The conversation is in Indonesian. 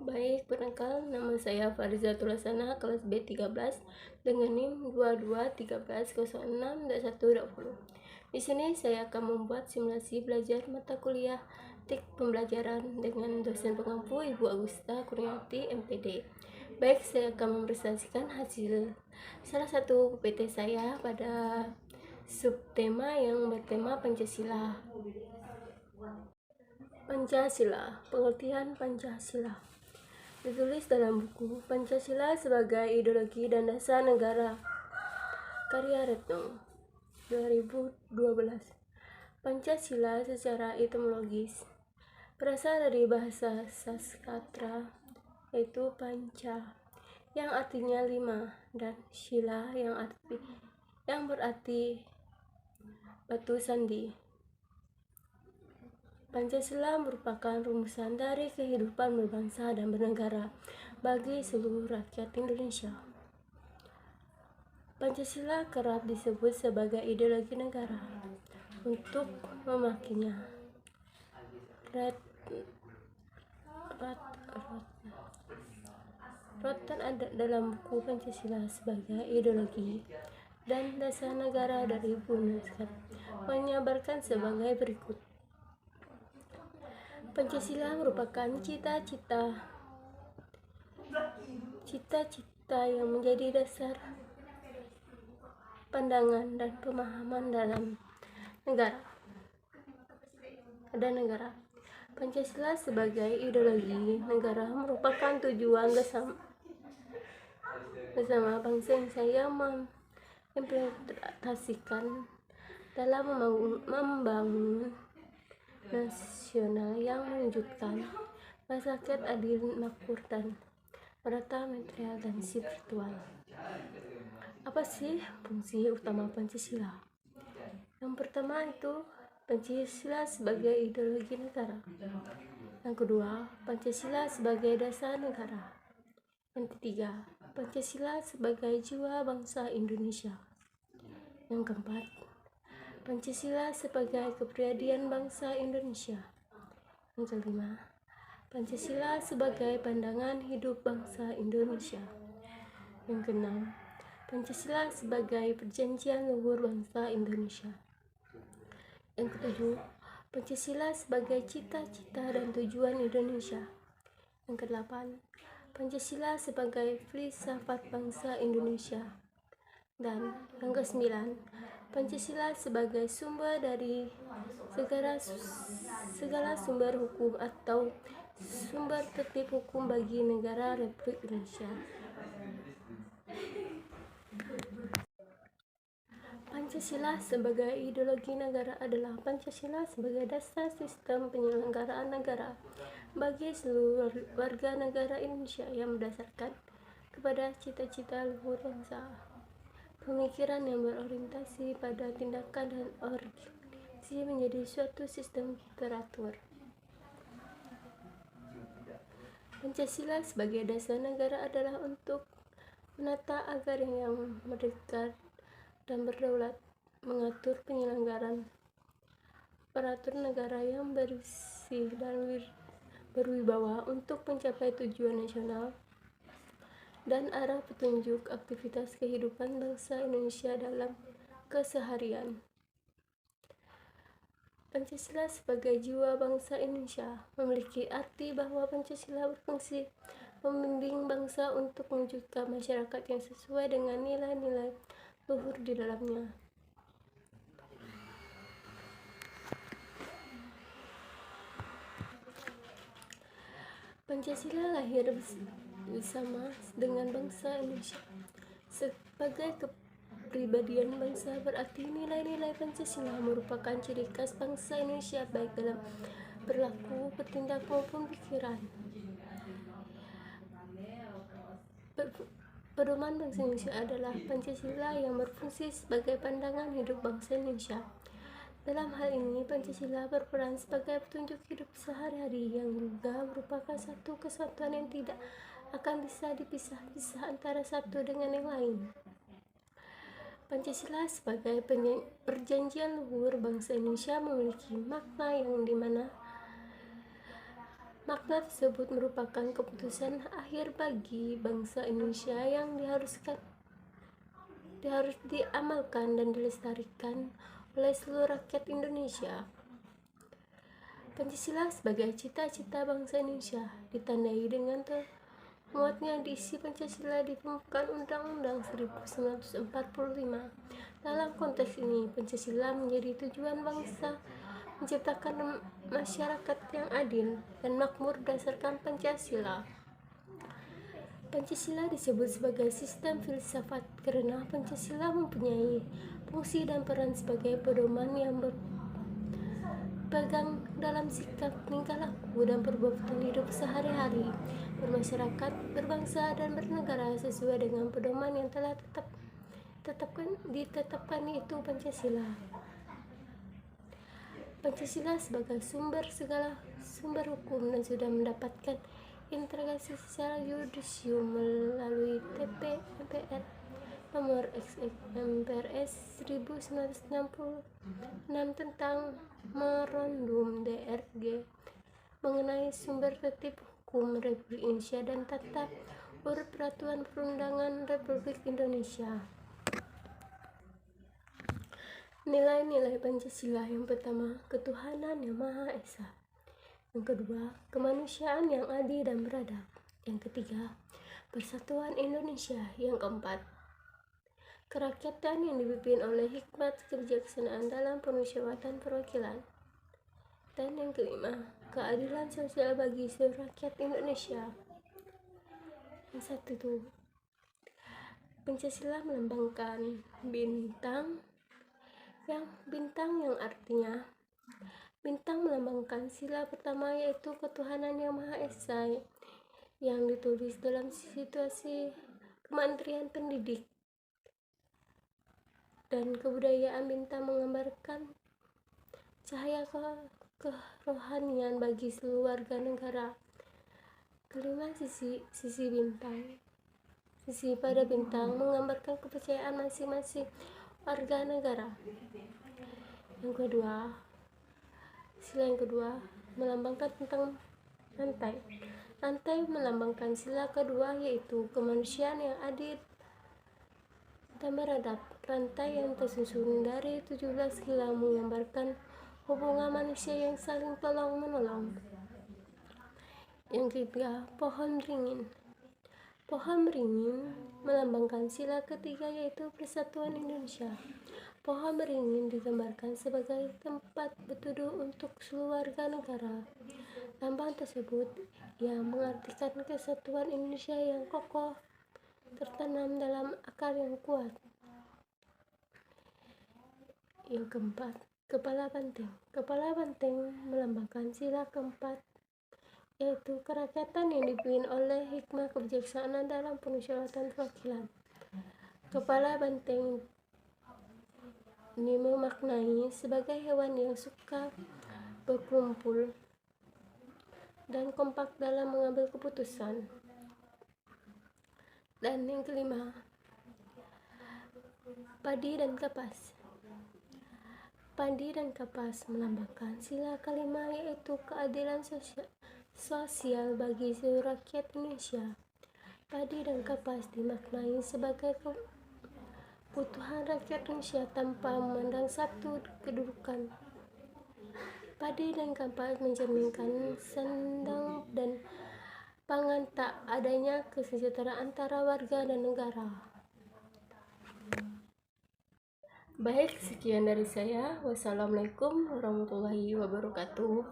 Baik, perkenalkan nama saya Fariza Tulasana, kelas B13 dengan NIM 221306.120. Di sini saya akan membuat simulasi belajar mata kuliah TIK pembelajaran dengan dosen pengampu Ibu Agusta Kurniati MPD. Baik, saya akan mempresentasikan hasil salah satu PPT saya pada subtema yang bertema Pancasila. Pancasila, pengertian Pancasila ditulis dalam buku Pancasila sebagai Ideologi dan Dasar Negara, karya Retno, 2012. Pancasila secara etimologis berasal dari bahasa Sanskerta, yaitu panca, yang artinya lima, dan sila yang berarti batu sandi. Pancasila merupakan rumusan dari kehidupan berbangsa dan bernegara bagi seluruh rakyat Indonesia. Pancasila kerap disebut sebagai ideologi negara. Untuk memakinya, Rotan ada dalam buku Pancasila sebagai ideologi dan dasar negara dari UNESCO menyabarkan sebagai berikut. Pancasila merupakan cita-cita yang menjadi dasar pandangan dan pemahaman dalam negara. Pancasila sebagai ideologi negara merupakan tujuan bersama bangsa Indonesia yang mengimplementasikan dalam membangun nasional yang mewujudkan masyarakat adil, makmur, dan merata material dan spiritual. Apa sih fungsi utama Pancasila? Yang pertama itu Pancasila sebagai ideologi negara. Yang kedua, Pancasila sebagai dasar negara. Yang ketiga, Pancasila sebagai jiwa bangsa Indonesia. Yang keempat, Pancasila sebagai kepribadian bangsa Indonesia. Yang kelima, Pancasila sebagai pandangan hidup bangsa Indonesia. Yang keenam, Pancasila sebagai perjanjian luhur bangsa Indonesia. Yang ketujuh, Pancasila sebagai cita-cita dan tujuan Indonesia. Yang kedelapan, Pancasila sebagai filsafat bangsa Indonesia. Dan yang kesembilan, Pancasila sebagai sumber dari segala sumber hukum atau sumber tertib hukum bagi negara Republik Indonesia. Pancasila sebagai ideologi negara adalah Pancasila sebagai dasar sistem penyelenggaraan negara bagi seluruh warga negara Indonesia yang berdasarkan kepada cita-cita luhur bangsa. Pemikiran yang berorientasi pada tindakan dan organisasi menjadi suatu sistem teratur. Pancasila sebagai dasar negara adalah untuk menata agar yang merdeka dan berdaulat, mengatur penyelenggaraan aparatur negara yang bersih dan berwibawa untuk mencapai tujuan nasional dan arah petunjuk aktivitas kehidupan bangsa Indonesia dalam keseharian. Pancasila sebagai jiwa bangsa Indonesia memiliki arti bahwa Pancasila berfungsi membimbing bangsa untuk mewujudkan masyarakat yang sesuai dengan nilai-nilai luhur di dalamnya. Pancasila lahir bersama dengan bangsa Indonesia. Sebagai kepribadian bangsa berarti nilai-nilai Pancasila merupakan ciri khas bangsa Indonesia baik dalam berlaku, bertindak maupun pikiran. Pedoman bangsa Indonesia adalah Pancasila yang berfungsi sebagai pandangan hidup bangsa Indonesia. Dalam hal ini, Pancasila berperan sebagai petunjuk hidup sehari-hari yang juga merupakan satu kesatuan yang tidak akan bisa dipisah-pisah antara satu dengan yang lain. Pancasila sebagai perjanjian luhur bangsa Indonesia memiliki makna yang dimana Makna tersebut merupakan keputusan akhir bagi bangsa Indonesia yang harus diamalkan dan dilestarikan oleh seluruh rakyat Indonesia. Pancasila sebagai cita-cita bangsa Indonesia ditandai dengan muatnya diisi Pancasila di pembukaan Undang-Undang 1945. Dalam konteks ini, Pancasila menjadi tujuan bangsa menciptakan masyarakat yang adil dan makmur berdasarkan Pancasila. Pancasila disebut sebagai sistem filsafat karena Pancasila mempunyai fungsi dan peran sebagai pedoman yang berpegang dalam sikap, tingkah laku, dan perbuatan hidup sehari-hari bermasyarakat, berbangsa, dan bernegara sesuai dengan pedoman yang telah ditetapkan yaitu Pancasila. Pancasila sebagai segala sumber hukum dan sudah mendapatkan integrasi secara yudisium melalui TP-MPR nomor XX-MPRS 1966 tentang Memorandum DRG mengenai sumber tertib hukum Republik Indonesia dan tata urut peraturan perundangan Republik Indonesia. Nilai-nilai Pancasila: yang pertama, ketuhanan yang Maha Esa. Yang kedua, kemanusiaan yang adil dan beradab. Yang ketiga, persatuan Indonesia. Yang keempat, kerakyatan yang dipimpin oleh hikmat kebijaksanaan dalam permusyawaratan perwakilan. Dan yang kelima, keadilan sosial bagi seluruh rakyat Indonesia. Yang satu itu, Pancasila melambangkan bintang yang artinya bintang melambangkan sila pertama yaitu ketuhanan yang Maha Esa yang ditulis dalam situasi Kementerian Pendidik dan Kebudayaan. Bintang menggambarkan cahaya kerohanian bagi seluruh warga negara. Kelima, sisi bintang. Sisi pada bintang menggambarkan kepercayaan masing-masing warga negara. Sila yang kedua melambangkan tentang rantai. Rantai melambangkan sila kedua yaitu kemanusiaan yang adil dan beradab. Rantai yang tersusun dari 17 sila menggambarkan hubungan manusia yang saling tolong-menolong. Yang ketiga, pohon beringin. Pohon beringin melambangkan sila ketiga yaitu persatuan Indonesia. Pohon beringin digambarkan sebagai tempat berteduh untuk seluruh warga negara. Lambang tersebut yang mengartikan kesatuan Indonesia yang kokoh tertanam dalam akar yang kuat. Yang keempat, kepala banteng. Kepala banteng melambangkan sila keempat yaitu kerakyatan yang dipimpin oleh hikmah kebijaksanaan dalam permusyawaratan perwakilan. Kepala banteng ini memaknai sebagai hewan yang suka berkumpul dan kompak dalam mengambil keputusan. Dan yang kelima, padi dan kapas. Padi dan kapas melambangkan sila kelima yaitu keadilan sosial bagi seluruh rakyat Indonesia. Padi dan kapas dimaknai sebagai kebutuhan rakyat Indonesia tanpa memandang satu kedudukan. Padi dan kapas mencerminkan sandang dan pangan, tak adanya kesejahteraan antara warga dan negara. Baik, sekian dari saya. Wassalamualaikum warahmatullahi wabarakatuh.